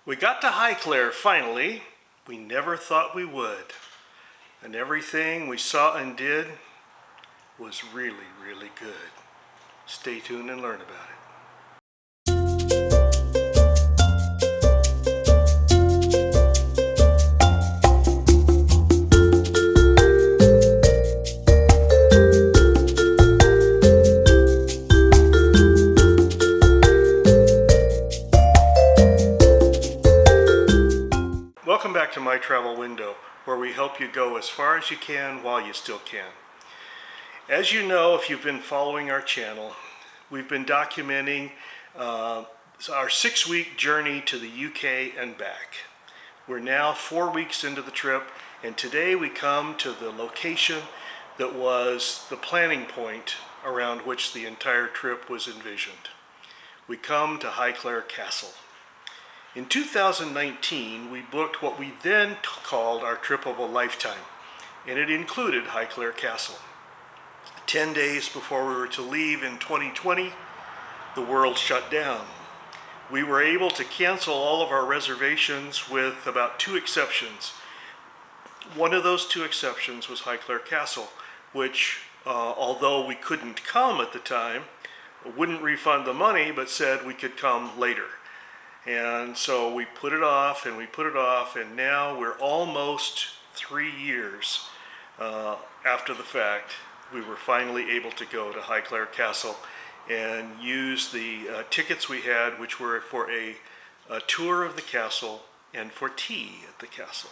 We got to Highclere finally. We never thought we would. And everything we saw and did was really, really good. Stay tuned and learn about it. Welcome back to My Travel Window, where we help you go as far as you can while you still can. As you know, if you've been following our channel, we've been documenting our 6-week journey to the UK and back. We're now 4 weeks into the trip, and today we come to the location that was the planning point around which the entire trip was envisioned. We come to Highclere Castle. In 2019, we booked what we then called our trip of a lifetime, and it included Highclere Castle. 10 days before we were to leave in 2020, the world shut down. We were able to cancel all of our reservations with about 2 exceptions. One of those 2 exceptions was Highclere Castle, which, although we couldn't come at the time, wouldn't refund the money, but said we could come later. And so we put it off and we put it off, and now we're almost 3 years after the fact. We were finally able to go to Highclere Castle and use the tickets we had, which were for a tour of the castle and for tea at the castle.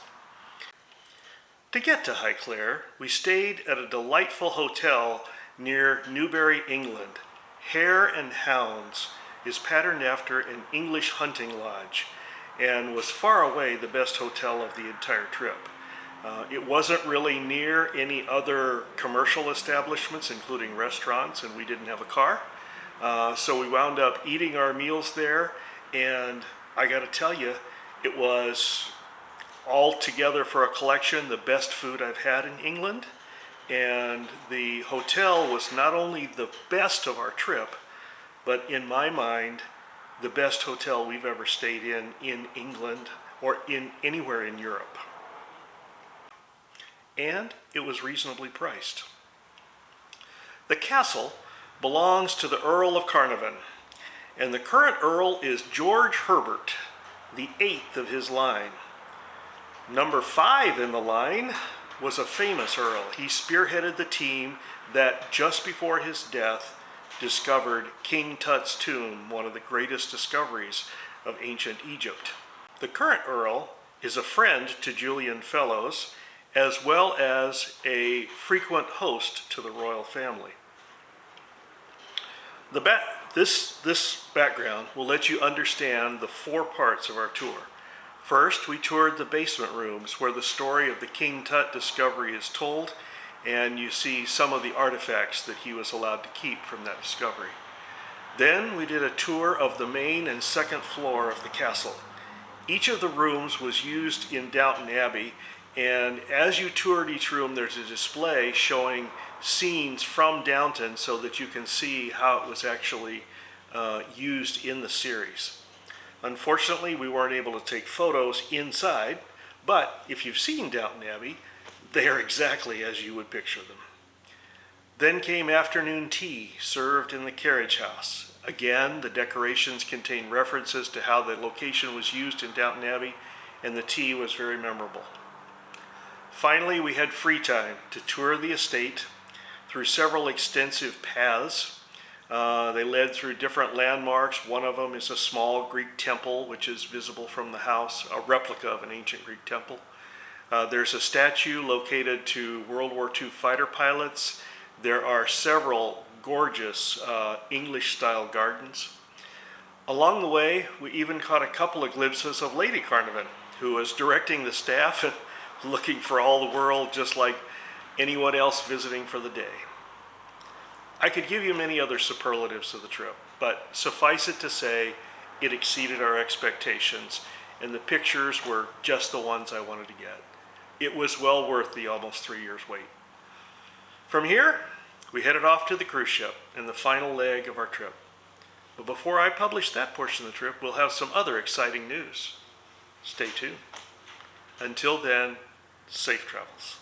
To get to Highclere, we stayed at a delightful hotel near Newbury, England. Hare and Hounds is patterned after an English hunting lodge and was far away the best hotel of the entire trip. It wasn't really near any other commercial establishments, including restaurants, and we didn't have a car. So we wound up eating our meals there, and I gotta tell you, it was altogether for a collection the best food I've had in England. And the hotel was not only the best of our trip, but in my mind, the best hotel we've ever stayed in England or in anywhere in Europe. And it was reasonably priced. The castle belongs to the Earl of Carnarvon, and the current Earl is George Herbert, the 8th of his line. Number 5 in the line was a famous Earl. He spearheaded the team that just before his death discovered King Tut's tomb, one of the greatest discoveries of ancient Egypt. The current Earl is a friend to Julian Fellows, as well as a frequent host to the royal family. This background will let you understand the 4 parts of our tour. First, we toured the basement rooms where the story of the King Tut discovery is told, and you see some of the artifacts that he was allowed to keep from that discovery. Then we did a tour of the main and second floor of the castle. Each of the rooms was used in Downton Abbey, and as you toured each room, there's a display showing scenes from Downton so that you can see how it was actually used in the series. Unfortunately, we weren't able to take photos inside, but if you've seen Downton Abbey, they are exactly as you would picture them. Then came afternoon tea, served in the carriage house. Again, the decorations contain references to how the location was used in Downton Abbey, and the tea was very memorable. Finally, we had free time to tour the estate through several extensive paths. They led through different landmarks. One of them is a small Greek temple, which is visible from the house, a replica of an ancient Greek temple. There's a statue located to World War II fighter pilots. There are several gorgeous English-style gardens. Along the way, we even caught a couple of glimpses of Lady Carnarvon, who was directing the staff and looking for all the world just like anyone else visiting for the day. I could give you many other superlatives of the trip, but suffice it to say, it exceeded our expectations, and the pictures were just the ones I wanted to get. It was well worth the almost 3 years wait. From here, we headed off to the cruise ship and the final leg of our trip. But before I publish that portion of the trip, we'll have some other exciting news. stay tuned. Until then, safe travels.